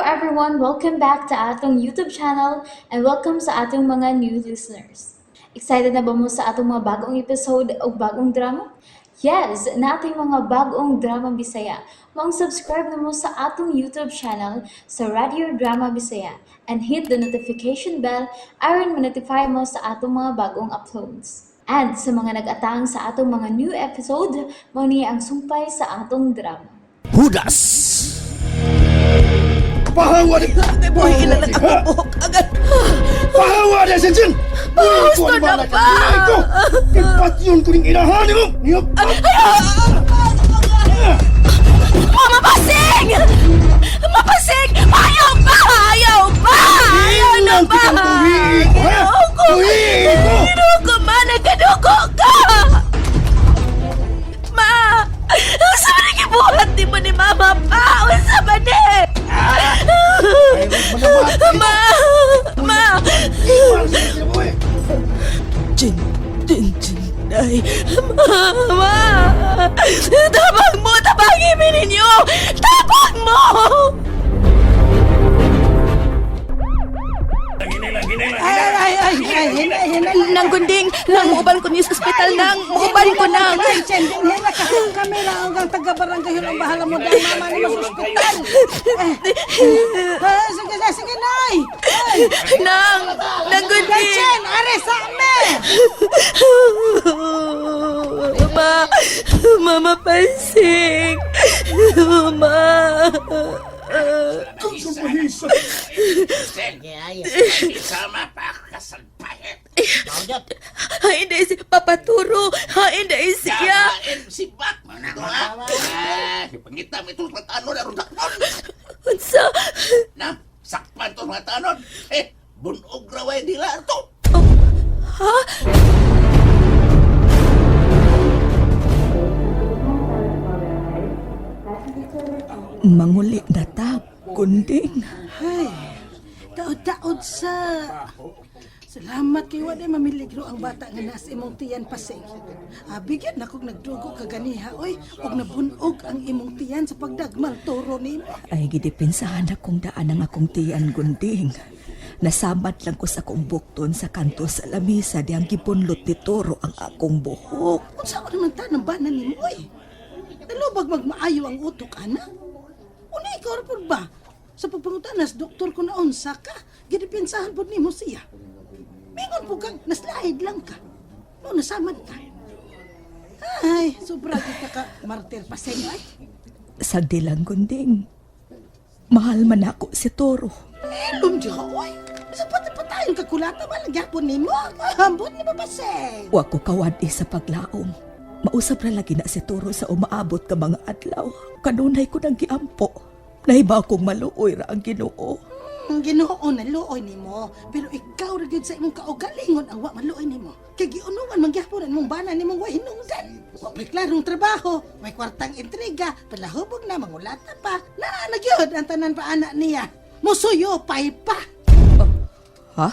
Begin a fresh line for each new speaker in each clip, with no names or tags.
everyone! Welcome back to atong YouTube channel and welcome sa atong mga new listeners. Excited na ba mo sa atong mga bagong episode o bagong drama? Yes, na ating mga bagong drama Bisaya. Mag-subscribe na mo sa atong YouTube channel sa Radio Drama Bisaya and hit the notification bell aron ma-notify mo sa atong mga bagong uploads. And sa mga nag-atang sa atong mga new episode, mo niya ang sumpay sa atong drama.
Hudas!
Pahawa di!
Ay, boy, kilala ka po. Agad!
Pahawa di, Sensin!
Gusto na ba?
Ito! Ipatyon ko rin inahan mo!
Mama Pasing! Mapasing! Ayaw pa! Ayaw pa! Ayaw na ba? Ginuko! Ginuko man! Nagkadugo ka! Ma! Ang sama na kibuhat di mo ni Mama pa! Ang sama na! Ma! Ma! Jin! Ay, Mama! Tabang mo! Tabangin mo ninyo! Tabang mo! Nang gunding, nang muban ko niyo sa ospital, nang muban ko nang.
Sending hela ka kamera ang taga-barangay ang bahala mo dahil mama ni mas ospital. Sige, nay.
Nang gunding.
Chen, are sa me.
Mama Pasing. Mama.
Sama pa kasal pahit.
Hindi si Papa Turo. Hindi siya.
Si Batman ako ha. Ipangita mo itong mga tanon na rundaknon.
Unsa?
Na, sakpan itong mga tanon. Bunog raway nila ito.
Ha? Manguli na ta, kunding.
Ay, taod-taod sa... Salamat kay waday mamiligro ang bata nga nasa imong tiyan Pasing. Bigyan na kong nagdugo kaganiha, oy, og nabunog ang imong tiyan sa pagdagmal turo nimo.
Ay, gidepensahan akong daan ang akong tiyan, gunding. Nasamat lang ko sa akong bukton sa kanto sa lamisa di ang gipunlot ni Toro ang akong buhok.
Kung saan naman tanang banan nimo, oy? Nalubag magmaayo ang utok, ana? Una ikaw rapod ba? Sa pagpangutanas, doktor ko na unsa ka, gidepensahan po nimo siya. Mingon po kang naslahid lang ka. No, nasamad ka. Ay, sobra kita ka, martir Pasing, ay.
Sagdi lang, gunding. Mahal man ako si Toro.
Ilom di ka, oy. Sa pati-patayon kakulata ba lang yapon nimo? Hambot ni ba Pasing?
Wa ko kawadi sa paglaom. Mausap ra lagi na si Toro sa umaabot ka mga adlaw. Kanunay ko nang giampo. Nahibaw kong maluoy ra ang Ginoo.
Ginoo na luoy nimo, pero ikaw ra gyud sa imong kaugalingon ang wa maluoy nimo. Kay giunungan mangyapon ang imong bana nimong wa hinungdan. Wa may klarong trabaho, may kwartang intriga, palahubog na mangulata pa. Nagyod ang tanan pa anak niya. Musuyo pay pa.
Ha?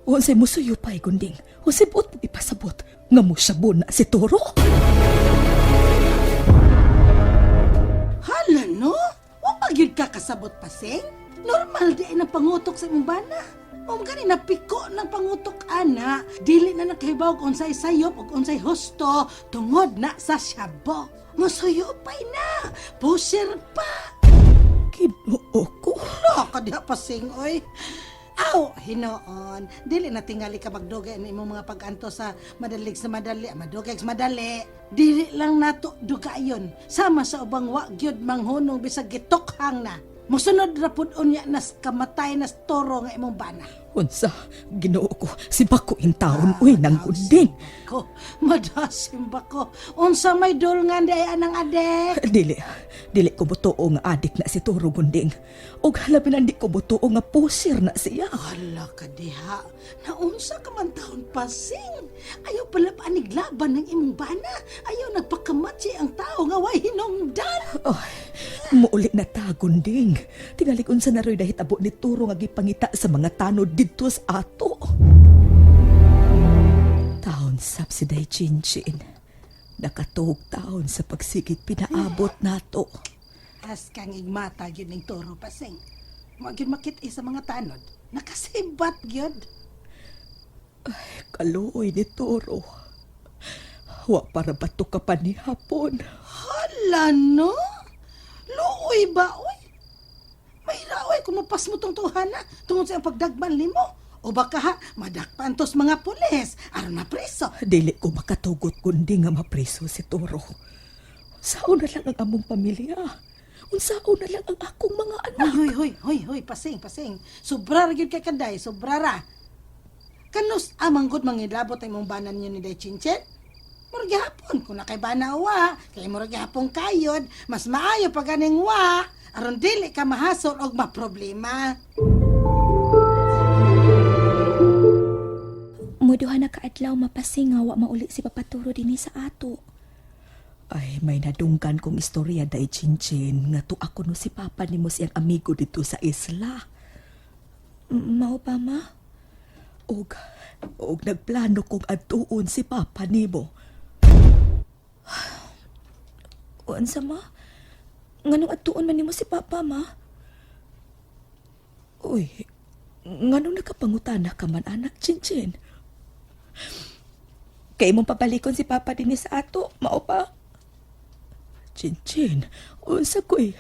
Unsay mo suyo pa'y, gunding? Unsay buot mo ipasabot? Nga mo siya na si Toro?
Hala no? Wa pa gyud ka kasabot Pasing? Normal di ang pangutok sa imong bana. O gani napiko ng pangutok ana, dili na nakahibaw kung unsay sayop o unsay husto tungod na sa syabo. Musuyo pay na, pusher pa.
Ginoo ko.
Kadiha Pasing, oy. Aw, hinoon. Dili na tingali ka magdugay ni imong mga pag-anto sa madalig sa madali, madugay sa madali. Dili lang nato dugayon. Sama sa ubang wa gyud manghunong bisag gitukhang na. Musunod ra pud unya nas kamatay nas Toro nga imong bana.
Unsa, Ginoo ko, si Bako in taon, uy, nang gunding.
Ko, madasim ba ko? Unsa may dulngan di ay anang ade?
Dili ko butuo nga adik na si Toro, gunding. Og halabinan di ko butuo nga pusir na siya.
Hala ka diha. Naunsa ka man taon Pasing. Ayaw pala paniglaban ng imong bana. Ayaw nagpakamatsi ang tao nga way hinungdan.
Ay, muulit na ta, gunding. Tingali unsa na ro'y dahit abo ni Toro nga gipangita sa mga tanod dito sa ato. Taon subsiday Chinchin. Nakatuog taon sa pagsigit pinaabot nato.
As kang igmata yun ng Toro Pasing. Magin makit sa mga tanod. Nakasibat gyud.
Kaluoy ni Toro. Wa para bato ka pa ni hapon.
Hala no? Luoy ba oy? May raoy kung mapas mo tong tuhana tungod sa iyang pagdagman nimo. O baka ha, madakpan tos mga pulis aron na preso.
Dili ko makatugot kundi nga mapriso si Toro. Unsaon na lang ang among pamilya. Unsaon na lang ang akong mga anak.
Hoy, pasing. Sobra ra gyud kay Kanday, sobra ra. Kanus amang gud mangilabot ay mong banan niyo ni Day Chinchin? Murag hapon kung nakay bana wa, kay murag hapon kayod, mas maayo pa ganing wa, aron dili ka mahasol og maproblema.
Muduha na kaadlaw mapasing nga wa mauli si Papa Toro dinhi sa ato.
Ay, may nadunggan kong istorya Day Chinchin nga to ako no si Papa nimo siyang amigo dito sa isla.
Mao ba ma?
Og nagplano kong adtuon si Papa nimo.
Unsa ma? Nganong adtuon man nimo si Papa ma?
Uy, nganong nakapangutana ka man anak Chinchin?
Kay imong pabalikon si Papa dinhi sa ato, mao pa?
Chinchin, unsa ko'y?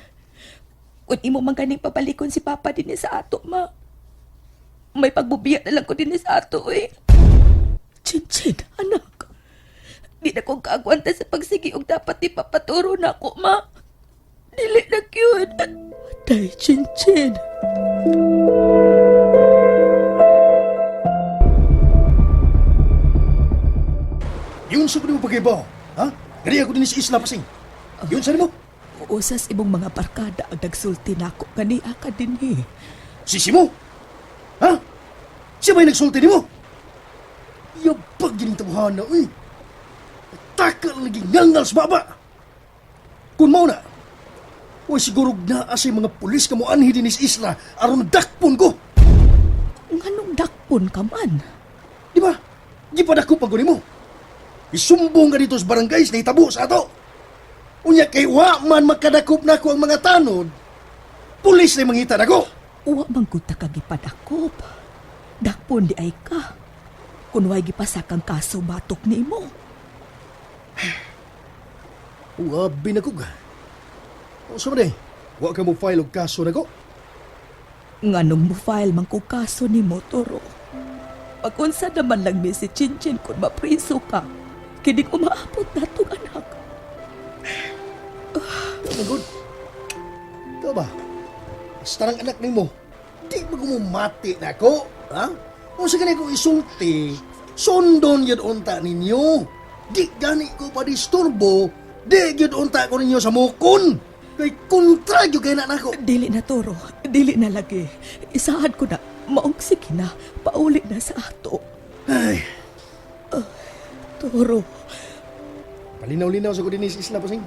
Kung imo man ganing pabalikon si Papa dinhi sa ato, ma. May pagbubiya na lang ko dinhi sa ato, eh.
Chinchin, anak.
Di na kong kaagwanta sa pagsigi og dapat ni Papa Toro na ako, ma. Dili na cute.
Day Chinchin.
Yun sa mo pag-ibaw. Ha? Gari ako din sa isla pasing. Yun sa mo?
Usas ibong mga barkada ang nagsulti nako kaniya ka dinhi.
Sisi mo? Ha? Siya ba'y nagsulti ni mo? Yabag gining tabuhan na, uy. Takal lagi ngangal sa baba. Kung mau na, uy siguro na asay mga pulis ka mo anhi din sa isla aron dakpon ko.
Nganong dakpon ka man?
Di ba? Di pa dako pag mo. Isumbong ka dito sa barangays na itabo sa ato. Unya kay wa man makadakop na ko ang mga tanod. Pulis na mangita na ko.
Uwa man gud ta kagipadakop. Dakpon di ay ka. Kung way gipasakang kaso batok nimo.
Uwabi na ko ka. O sa man wa ka mo file og kaso na ko.
Nganong mo file man ko kaso nimo Toro. Pag-unsa naman lang ni si Chinchin kung mapriso ka. Kini ko maabot na itong anak.
Oh good. Ito ba? Basta ng anak ni mo, di ba gumumati na ako? Ha? Kung sa ganyan kong isulti, sundon yun unta ninyo. Di gani ko pa disturbo, di yun unta ko ninyo sa mukon. Kay kontra yun kaya na ako.
Dili na Toro, dili na lagi. Isahan ko na, maong sige na, pauli na sa ato.
Ay,
Toro,
palinaw-linaw sa ko din sa isla pasing.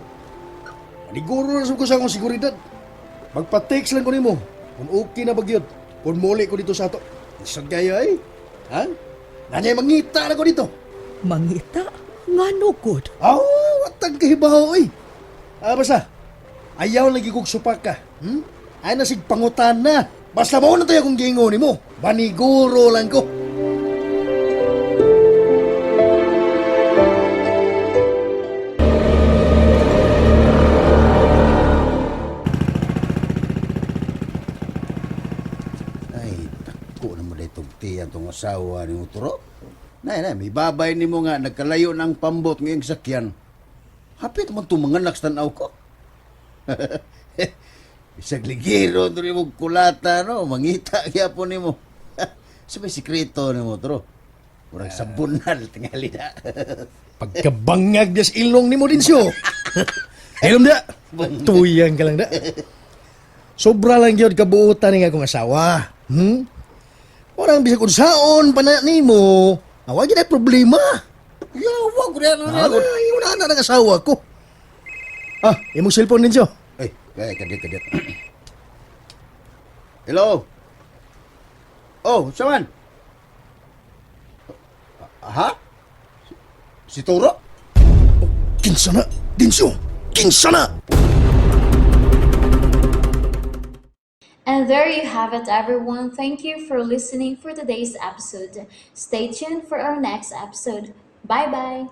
Maniguro na sa ko sa akong seguridad. Magpa-text lang ko nimo. Kung okay na bagyod, kung muli ko dito sa ato. Isang kaya eh. Ha? Nanyay mangita na ko dito.
mangita, ngano good.
Watag kahibaw eh. Basta, ayaw lagi kong supak ka. Ay nasig pangutan na. Basta mo na tayo kung gingon mo. Maniguro lang ko.
Itong asawa ni Utro. Nay, may babay ni mo nga, nagkalayo ng pambot ngayong sakyan. Hapit man itong mga nakstanaw ko. Isang ligiro ito ni mo kulata, no? Mangita kaya po ni mo. Sabay sikreto ni mo, Utro. Murang sabunal, tingali na.
Pagkabangag des ilong ni mo din siyo. Alam da, tuyang ka lang da. Sobra lang yun kabuutan ng akong asawa. Orang bisa kung saon pa na ni mo. Awag yun ay problema.
Yawa ko rin,
Yung na ng asawa ko. Imong cellphone din siyo.
Ay, kadit. Hello? Oh, saman? Ha? Si Toro?
Kinsa na, din siyo. Kinsa na.
And there you have it, everyone. Thank you for listening for today's episode. Stay tuned for our next episode. Bye bye.